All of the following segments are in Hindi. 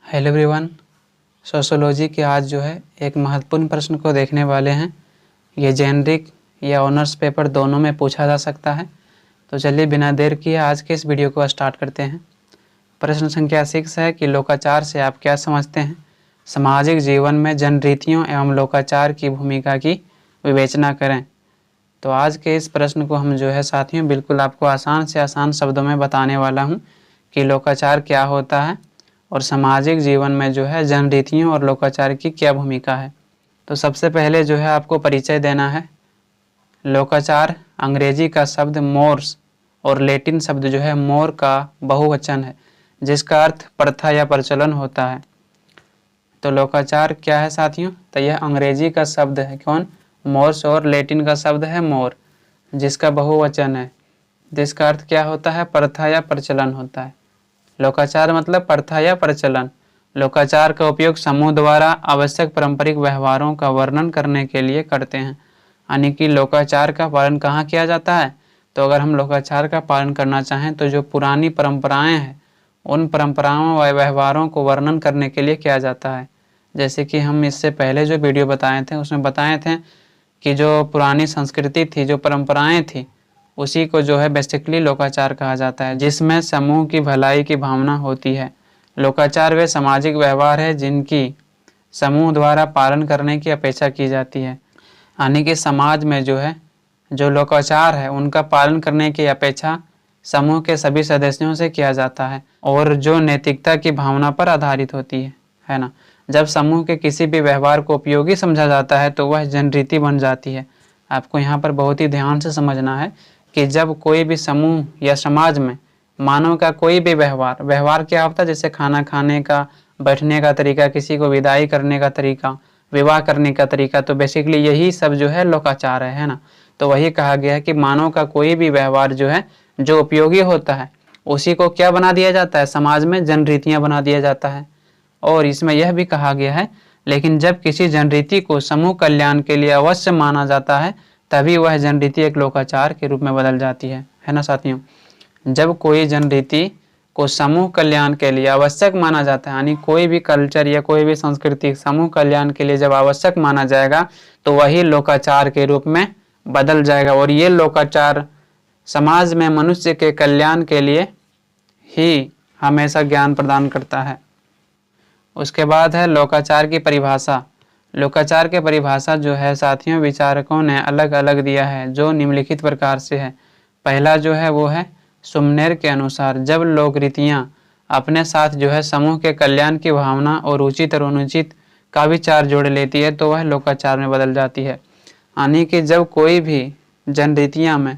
Hello everyone. सोशियोलॉजी के आज जो है एक महत्वपूर्ण प्रश्न को देखने वाले हैं। ये जेनरिक या ऑनर्स पेपर दोनों में पूछा जा सकता है। तो चलिए बिना देर किए आज के इस वीडियो को स्टार्ट करते हैं। प्रश्न संख्या 6 है कि लोकाचार से आप क्या समझते हैं? सामाजिक जीवन में जनरीतियों एवं लोकाचार की भूमिका की विवेचना करें। तो आज के इस प्रश्न को हम जो है साथियों बिल्कुल आपको आसान से आसान शब्दों में बताने वाला हूँ कि लोकाचार क्या होता है और सामाजिक जीवन में जो है जनरीतियों और लोकाचार की क्या भूमिका है। तो सबसे पहले जो है आपको परिचय देना है। लोकाचार अंग्रेजी का शब्द मोर्स और लैटिन शब्द जो है मोर का बहुवचन है, जिसका अर्थ प्रथा या प्रचलन होता है। तो लोकाचार क्या है साथियों? तो यह अंग्रेजी का शब्द है कौन? मोर्स, और लैटिन का शब्द है मोर, जिसका बहुवचन है, जिसका अर्थ क्या होता है? प्रथा या प्रचलन होता है। लोकाचार मतलब प्रथा या प्रचलन। लोकाचार का उपयोग समूह द्वारा आवश्यक पारंपरिक व्यवहारों का वर्णन करने के लिए करते हैं। यानी कि लोकाचार का पालन कहाँ किया जाता है? तो अगर हम लोकाचार का पालन करना चाहें तो जो पुरानी परंपराएं हैं उन परंपराओं व व्यवहारों को वर्णन करने के लिए किया जाता है। जैसे कि हम इससे पहले जो वीडियो बताए थे उसमें बताए थे कि जो पुरानी संस्कृति थी, जो परंपराएं थी, उसी को जो है बेसिकली लोकाचार कहा जाता है, जिसमें समूह की भलाई की भावना होती है। लोकाचार वे सामाजिक व्यवहार है जिनकी समूह द्वारा पालन करने की अपेक्षा की जाती है। यानी कि समाज में जो है जो लोकाचार है उनका पालन करने की अपेक्षा समूह के सभी सदस्यों से किया जाता है और जो नैतिकता की भावना पर आधारित होती है ना। जब समूह के किसी भी व्यवहार को उपयोगी समझा जाता है तो वह जनरीति बन जाती है। आपको यहाँ पर बहुत ही ध्यान से समझना है कि जब कोई भी समूह या समाज में मानव का कोई भी व्यवहार क्या होता है? जैसे खाना खाने का, बैठने का तरीका, किसी को विदाई करने का तरीका, विवाह करने का तरीका, तो बेसिकली यही सब जो है लोकाचार है ना। तो वही कहा गया है कि मानव का कोई भी व्यवहार जो है जो उपयोगी होता है उसी को क्या बना दिया जाता है? समाज में जनरीतियाँ बना दिया जाता है। और इसमें यह भी कहा गया है लेकिन जब किसी जनरीति को समूह कल्याण के लिए अवश्य माना जाता है तभी वह जनरीति एक लोकाचार के रूप में बदल जाती है ना साथियों। जब कोई जनरीति को समूह कल्याण के लिए आवश्यक माना जाता है, यानी कोई भी कल्चर या कोई भी संस्कृति समूह कल्याण के लिए जब आवश्यक माना जाएगा तो वही लोकाचार के रूप में बदल जाएगा और ये लोकाचार समाज में मनुष्य के कल्याण के लिए ही हमेशा ज्ञान प्रदान करता है। उसके बाद है लोकाचार की परिभाषा। लोकाचार के परिभाषा जो है साथियों विचारकों ने अलग अलग दिया है जो निम्नलिखित प्रकार से है। पहला जो है वो है सुमनेर के अनुसार जब लोकरीतियाँ अपने साथ जो है समूह के कल्याण की भावना और उचित और अनुचित का विचार जोड़ लेती है तो वह लोकाचार में बदल जाती है। यानी कि जब कोई भी जनरीतियाँ में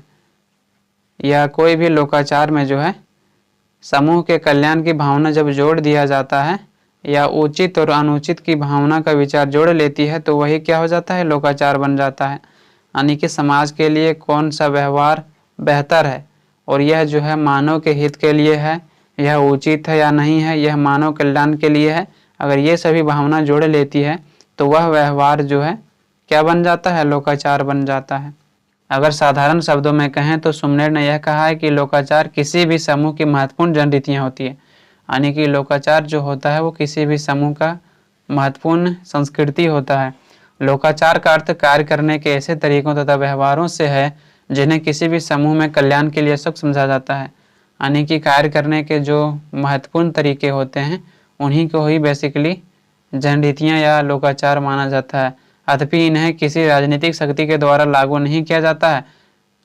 या कोई भी लोकाचार में जो है समूह के कल्याण की भावना जब जोड़ दिया जाता है या उचित और अनुचित की भावना का विचार जोड़ लेती है तो वही क्या हो जाता है? लोकाचार बन जाता है। यानी कि समाज के लिए कौन सा व्यवहार बेहतर है और यह जो है मानव के हित के लिए है, यह उचित है या नहीं है, यह मानव कल्याण के लिए है, अगर ये सभी भावना जोड़ लेती है तो वह व्यवहार जो है क्या बन जाता है? लोकाचार बन जाता है। अगर साधारण शब्दों में कहें तो सुमनेर ने यह कहा है कि लोकाचार किसी भी समूह की महत्वपूर्ण जनरीतियाँ होती है। यानी कि लोकाचार जो होता है वो किसी भी समूह का महत्वपूर्ण संस्कृति होता है। लोकाचार का अर्थ कार्य करने के ऐसे तरीकों तथा व्यवहारों से है जिन्हें किसी भी समूह में कल्याण के लिए सब समझा जाता है। यानी कि कार्य करने के जो महत्वपूर्ण तरीके होते हैं उन्हीं को ही बेसिकली जनरीतियाँ या लोकाचार माना जाता है। अतपि इन्हें किसी राजनीतिक शक्ति के द्वारा लागू नहीं किया जाता है,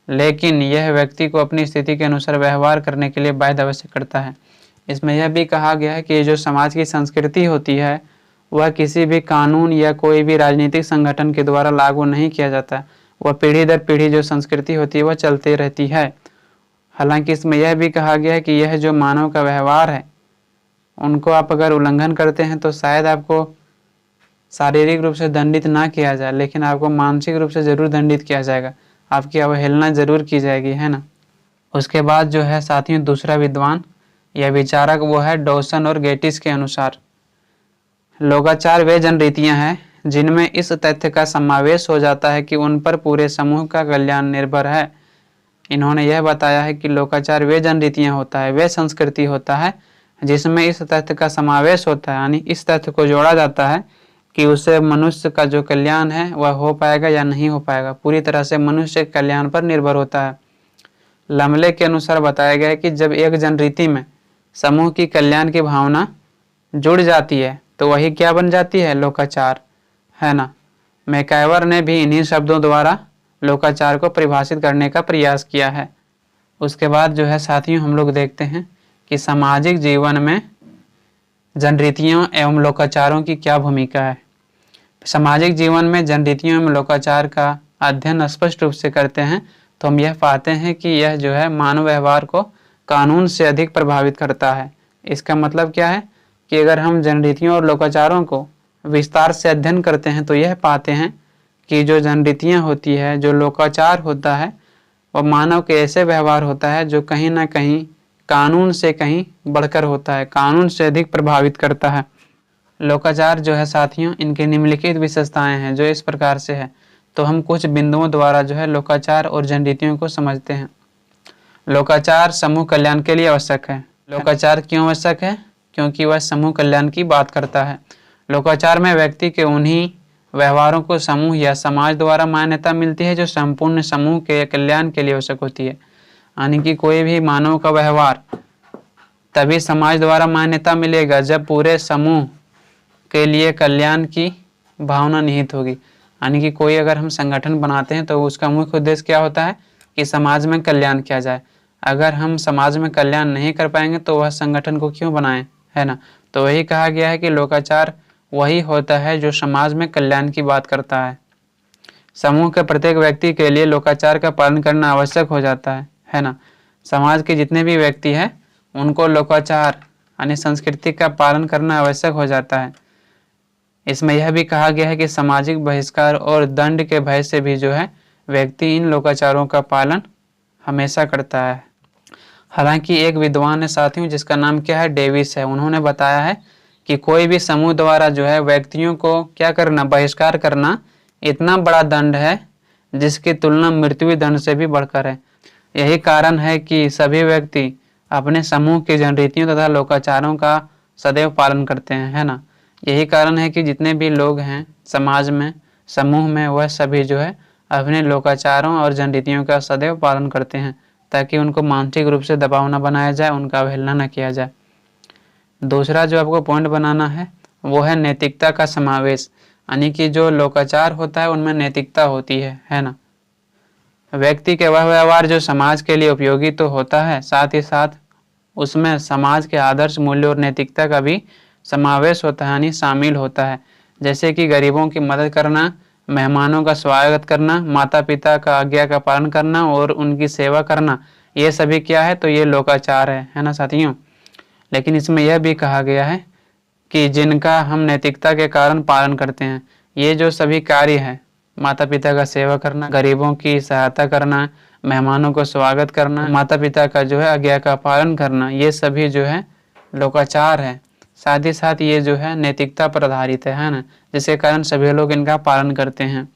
लेकिन यह व्यक्ति को अपनी स्थिति के अनुसार व्यवहार करने के लिए बाध्य अवश्य करता है। इसमें यह भी कहा गया है कि जो समाज की संस्कृति होती है वह किसी भी कानून या कोई भी राजनीतिक संगठन के द्वारा लागू नहीं किया जाता। वह पीढ़ी दर पीढ़ी जो संस्कृति होती है वह चलती रहती है। हालांकि इसमें यह भी कहा गया है कि यह जो मानव का व्यवहार है उनको आप अगर उल्लंघन करते हैं तो शायद आपको शारीरिक रूप से दंडित ना किया जाए, लेकिन आपको मानसिक रूप से ज़रूर दंडित किया जाएगा, आपकी अवहेलना ज़रूर की जाएगी, है ना। उसके बाद जो है साथियों दूसरा विद्वान या विचारक वो है डॉसन और गेटिस के अनुसार लोकाचार वे जनरीतियाँ हैं जिनमें इस तथ्य का समावेश हो जाता है कि उन पर पूरे समूह का कल्याण निर्भर है। इन्होंने यह बताया है कि लोकाचार वे जनरीतियाँ होता है, वे संस्कृति होता है जिसमें इस तथ्य का समावेश होता है, यानी इस तथ्य को जोड़ा जाता है कि उससे मनुष्य का जो कल्याण है वह हो पाएगा या नहीं हो पाएगा, पूरी तरह से मनुष्य के कल्याण पर निर्भर होता है। लमले के अनुसार बताया गया है कि जब एक जनरीति में समूह की कल्याण की भावना जुड़ जाती है तो वही क्या बन जाती है, लोकाचार, है ना। मैकाइवर ने भी इन्हीं शब्दों द्वारा लोकाचार को परिभाषित करने का प्रयास किया है। उसके बाद जो है साथियों, हम लोग देखते हैं कि सामाजिक जीवन में जनरीतियों एवं लोकाचारों की क्या भूमिका है। सामाजिक जीवन में जनरीतियों एवं लोकाचार का अध्ययन स्पष्ट रूप से करते हैं तो हम यह पाते हैं कि यह जो है मानव व्यवहार को कानून से अधिक प्रभावित करता है। इसका मतलब क्या है कि अगर हम जनरीतियों और लोकाचारों को विस्तार से अध्ययन करते हैं तो यह पाते हैं कि जो जनरीतियाँ होती है, जो लोकाचार होता है, वह मानव के ऐसे व्यवहार होता है जो कहीं ना कहीं कानून से कहीं बढ़कर होता है, कानून से अधिक प्रभावित करता है। लोकाचार जो है साथियों, इनकी निम्नलिखित विशेषताएं हैं जो इस प्रकार से है। तो हम कुछ बिंदुओं द्वारा जो है लोकाचार और जनरीतियों को समझते हैं। लोकाचार समूह कल्याण के लिए आवश्यक है। लोकाचार क्यों आवश्यक है? क्योंकि वह समूह कल्याण की बात करता है। लोकाचार में व्यक्ति के उन्हीं व्यवहारों को समूह या समाज द्वारा मान्यता मिलती है जो संपूर्ण समूह के कल्याण के लिए आवश्यक होती है। यानी कि कोई भी मानव का व्यवहार तभी समाज द्वारा मान्यता मिलेगा जब पूरे समूह के लिए कल्याण की भावना निहित होगी। यानी कि कोई अगर हम संगठन बनाते हैं तो उसका मुख्य उद्देश्य क्या होता है कि समाज में कल्याण किया जाए। अगर हम समाज में कल्याण नहीं कर पाएंगे तो वह संगठन को क्यों बनाएं, है ना। तो वही कहा गया है कि लोकाचार वही होता है जो समाज में कल्याण की बात करता है। समूह के प्रत्येक व्यक्ति के लिए लोकाचार का पालन करना आवश्यक हो जाता है ना। समाज के जितने भी व्यक्ति हैं उनको लोकाचार यानी संस्कृति का पालन करना आवश्यक हो जाता है। इसमें यह भी कहा गया है कि सामाजिक बहिष्कार और दंड के भय से भी जो है व्यक्ति इन लोकाचारों का पालन हमेशा करता है। हालांकि एक विद्वान है साथियों जिसका नाम क्या है, डेविस है। उन्होंने बताया है कि कोई भी समूह द्वारा जो है व्यक्तियों को क्या करना, बहिष्कार करना इतना बड़ा दंड है जिसकी तुलना मृत्यु दंड से भी बढ़कर है। यही कारण है कि सभी व्यक्ति अपने समूह की जनरीतियों तथा लोकाचारों का सदैव पालन करते हैं, है ना। यही कारण है कि जितने भी लोग हैं समाज में, समूह में, वह सभी जो है अपने लोकाचारों और जनरीतियों का सदैव पालन करते हैं ताकि उनको मानसिक रूप से दबाव न बनाया जाए, उनका अवहेलना न किया जाए। दूसरा जो आपको पॉइंट बनाना है वो है नैतिकता का समावेश। यानी कि जो लोकाचार होता है उनमें नैतिकता होती है ना। व्यक्ति के वह व्यवहार जो समाज के लिए उपयोगी तो होता है, साथ ही साथ उसमें समाज के आदर्श मूल्य और नैतिकता का भी समावेश होता है, यानी शामिल होता है। जैसे कि गरीबों की मदद करना, मेहमानों का स्वागत करना, माता पिता का आज्ञा का पालन करना और उनकी सेवा करना, ये सभी क्या है, तो ये लोकाचार है ना साथियों। लेकिन इसमें यह भी कहा गया है कि जिनका हम नैतिकता के कारण पालन करते हैं, ये जो सभी कार्य है, माता पिता का सेवा करना, गरीबों की सहायता करना, मेहमानों को स्वागत करना, माता पिता का जो है आज्ञा का पालन करना, ये सभी जो है लोकाचार है। साथ ही साथ ये जो है नैतिकता पर आधारित है ना, जिसके कारण सभी लोग इनका पालन करते हैं।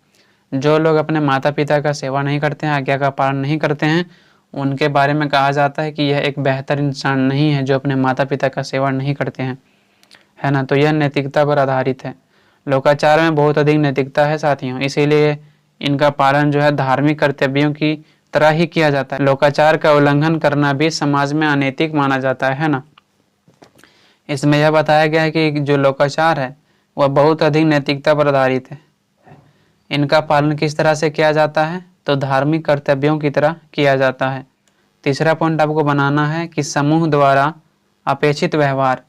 जो लोग अपने माता पिता का सेवा नहीं करते हैं, आज्ञा का पालन नहीं करते हैं, उनके बारे में कहा जाता है कि यह एक बेहतर इंसान नहीं है जो अपने माता पिता का सेवा नहीं करते हैं, है ना। तो यह नैतिकता पर आधारित है। लोकाचार में बहुत अधिक नैतिकता है साथियों, इसीलिए इनका पालन जो है धार्मिक कर्तव्यों की तरह ही किया जाता है। लोकाचार का उल्लंघन करना भी समाज में अनैतिक माना जाता है ना। इसमें यह बताया गया है कि जो लोकाचार है वह बहुत अधिक नैतिकता पर आधारित है। इनका पालन किस तरह से किया जाता है, तो धार्मिक कर्तव्यों की तरह किया जाता है। तीसरा पॉइंट आपको बनाना है कि समूह द्वारा अपेक्षित व्यवहार।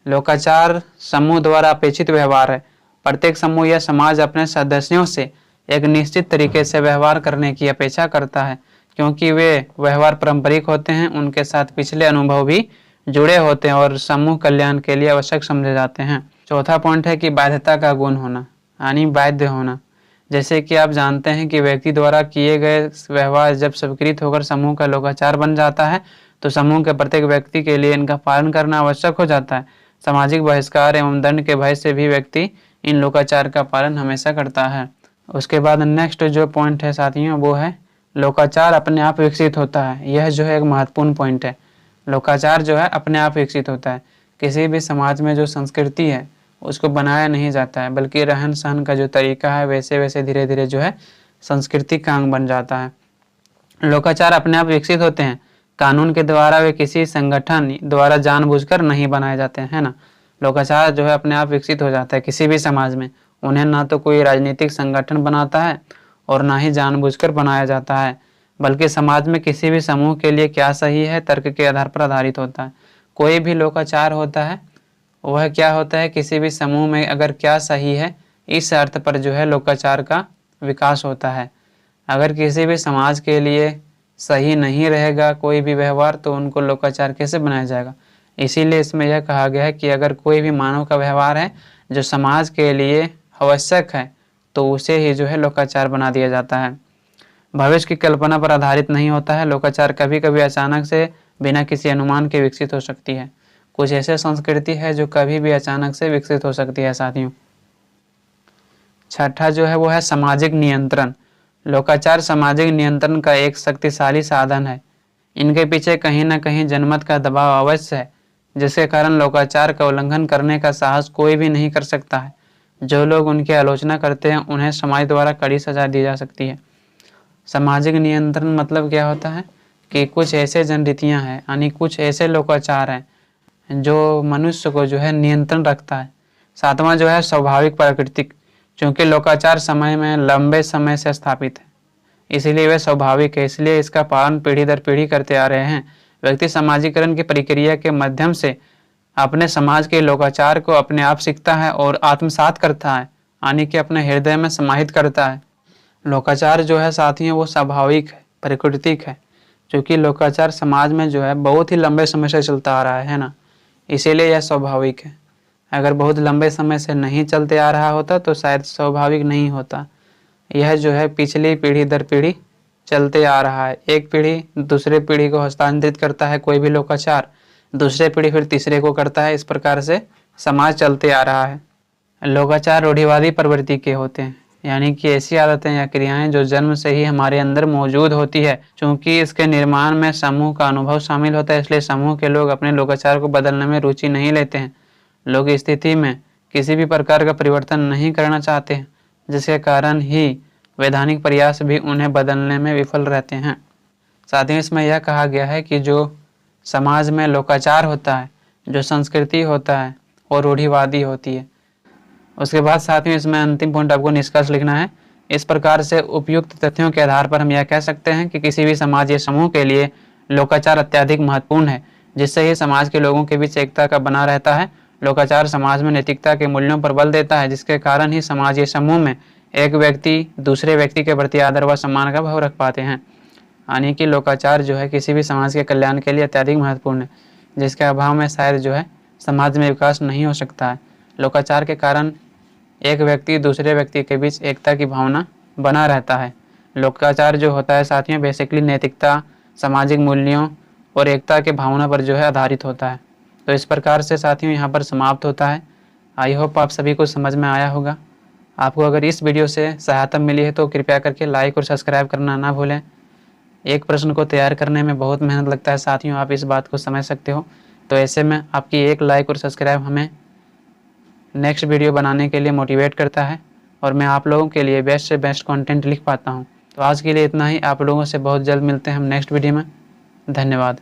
लोकाचार समूह द्वारा अपेक्षित व्यवहार है। प्रत्येक समूह या समाज अपने सदस्यों से एक निश्चित तरीके से व्यवहार करने की अपेक्षा करता है, क्योंकि वे व्यवहार पारंपरिक होते हैं, उनके साथ पिछले अनुभव भी जुड़े होते हैं और समूह कल्याण के लिए आवश्यक समझे जाते हैं। चौथा पॉइंट है कि बाध्यता का गुण होना, यानी बाध्य होना। जैसे कि आप जानते हैं कि व्यक्ति द्वारा किए गए व्यवहार जब स्वीकृत होकर समूह का लोकाचार बन जाता है तो समूह के प्रत्येक व्यक्ति के लिए इनका पालन करना आवश्यक हो जाता है। सामाजिक बहिष्कार एवं दंड के भय से भी व्यक्ति इन लोकाचार का पालन हमेशा करता है। उसके बाद नेक्स्ट जो पॉइंट है साथियों वो है लोकाचार अपने आप विकसित होता है। यह जो है एक महत्वपूर्ण पॉइंट है। लोकाचार जो है अपने आप विकसित होता है। किसी भी समाज में जो संस्कृति है उसको बनाया नहीं जाता है, बल्कि रहन सहन का जो तरीका है वैसे वैसे धीरे धीरे जो है संस्कृति का अंग बन जाता है। लोकाचार अपने आप विकसित होते हैं, कानून के द्वारा वे किसी संगठन द्वारा जानबूझकर नहीं बनाए जाते हैं, है ना। लोकाचार जो है अपने आप विकसित हो जाता है किसी भी समाज में। उन्हें ना तो कोई राजनीतिक संगठन बनाता है और ना ही जानबूझकर बनाया जाता है, बल्कि समाज में किसी भी समूह के लिए क्या सही है तर्क के आधार पर आधारित होता है। कोई भी लोकाचार होता है वह क्या होता है, किसी भी समूह में अगर क्या सही है इस अर्थ पर जो है लोकाचार का विकास होता है। अगर किसी भी समाज के लिए सही नहीं रहेगा कोई भी व्यवहार तो उनको लोकाचार कैसे बनाया जाएगा। इसीलिए इसमें यह कहा गया है कि अगर कोई भी मानव का व्यवहार है जो समाज के लिए आवश्यक है तो उसे ही जो है लोकाचार बना दिया जाता है। भविष्य की कल्पना पर आधारित नहीं होता है। लोकाचार कभी कभी अचानक से बिना किसी अनुमान के विकसित हो सकती है। कुछ ऐसे संस्कृति है जो कभी भी अचानक से विकसित हो सकती है साथियों। छठा जो है वो है सामाजिक नियंत्रण। लोकाचार सामाजिक नियंत्रण का एक शक्तिशाली साधन है। इनके पीछे कहीं न कहीं जनमत का दबाव अवश्य है, जिसके कारण लोकाचार का उल्लंघन करने का साहस कोई भी नहीं कर सकता है। जो लोग उनकी आलोचना करते हैं उन्हें समाज द्वारा कड़ी सजा दी जा सकती है। सामाजिक नियंत्रण मतलब क्या होता है कि कुछ ऐसे जनरीतियाँ हैं, यानी कुछ ऐसे लोकाचार हैं जो मनुष्य को जो है नियंत्रण रखता है। सातवां जो है स्वाभाविक प्राकृतिक। क्योंकि लोकाचार समय में लंबे समय से स्थापित है इसीलिए वह स्वाभाविक है, इसलिए इसका पालन पीढ़ी दर पीढ़ी करते आ रहे हैं। व्यक्ति सामाजिकरण की प्रक्रिया के माध्यम से अपने समाज के लोकाचार को अपने आप सीखता है और आत्मसात करता है, यानी कि अपने हृदय में समाहित करता है। लोकाचार जो है साथियों वो स्वाभाविक है, प्राकृतिक है, क्योंकि लोकाचार समाज में जो है बहुत ही लंबे समय से चलता आ रहा है ना, इसीलिए यह स्वाभाविक है। अगर बहुत लंबे समय से नहीं चलते आ रहा होता तो शायद स्वाभाविक नहीं होता। यह जो है पिछली पीढ़ी दर पीढ़ी चलते आ रहा है। एक पीढ़ी दूसरे पीढ़ी को हस्तांतरित करता है कोई भी लोकाचार, दूसरे पीढ़ी फिर तीसरे को करता है। इस प्रकार से समाज चलते आ रहा है। लोकाचार रूढ़िवादी प्रवृत्ति के होते हैं, यानी कि ऐसी आदतें या क्रियाएं जो जन्म से ही हमारे अंदर मौजूद होती है। चूँकि इसके निर्माण में समूह का अनुभव शामिल होता है, इसलिए समूह के लोग अपने लोकाचार को बदलने में रुचि नहीं लेते हैं। लोग इस स्थिति में किसी भी प्रकार का परिवर्तन नहीं करना चाहते हैं, जिसके कारण ही वैधानिक प्रयास भी उन्हें बदलने में विफल रहते हैं। साथ ही इसमें यह कहा गया है कि जो समाज में लोकाचार होता है, जो संस्कृति होता है वो रूढ़िवादी होती है। उसके बाद साथियों इसमें अंतिम पॉइंट आपको निष्कर्ष लिखना है। इस प्रकार से उपयुक्त तथ्यों के आधार पर हम यह कह सकते हैं कि किसी भी समाज या समूह के लिए लोकाचार अत्यधिक महत्वपूर्ण है, जिससे ही समाज के लोगों के बीच एकता का बना रहता है। लोकाचार समाज में नैतिकता के मूल्यों पर बल देता है, जिसके कारण ही समाज या समूह में एक व्यक्ति दूसरे व्यक्ति के प्रति आदर व सम्मान का भाव रख पाते हैं। यानी कि लोकाचार जो है किसी भी समाज के कल्याण के लिए अत्यधिक महत्वपूर्ण है, जिसके अभाव में शायद जो है समाज में विकास नहीं हो सकता है। लोकाचार के कारण एक व्यक्ति दूसरे व्यक्ति के बीच एकता की भावना बना रहता है। लोकाचार जो होता है साथियों बेसिकली नैतिकता, सामाजिक मूल्यों और एकता के भावना पर जो है आधारित होता है। तो इस प्रकार से साथियों यहाँ पर समाप्त होता है। आई होप आप सभी को समझ में आया होगा। आपको अगर इस वीडियो से सहायता मिली है तो कृपया करके लाइक और सब्सक्राइब करना ना भूलें। एक प्रश्न को तैयार करने में बहुत मेहनत लगता है साथियों, आप इस बात को समझ सकते हो। तो ऐसे में आपकी एक लाइक और सब्सक्राइब हमें नेक्स्ट वीडियो बनाने के लिए मोटिवेट करता है और मैं आप लोगों के लिए बेस्ट से बेस्ट कंटेंट लिख पाता हूं। तो आज के लिए इतना ही। आप लोगों से बहुत जल्द मिलते हैं हम नेक्स्ट वीडियो में। धन्यवाद।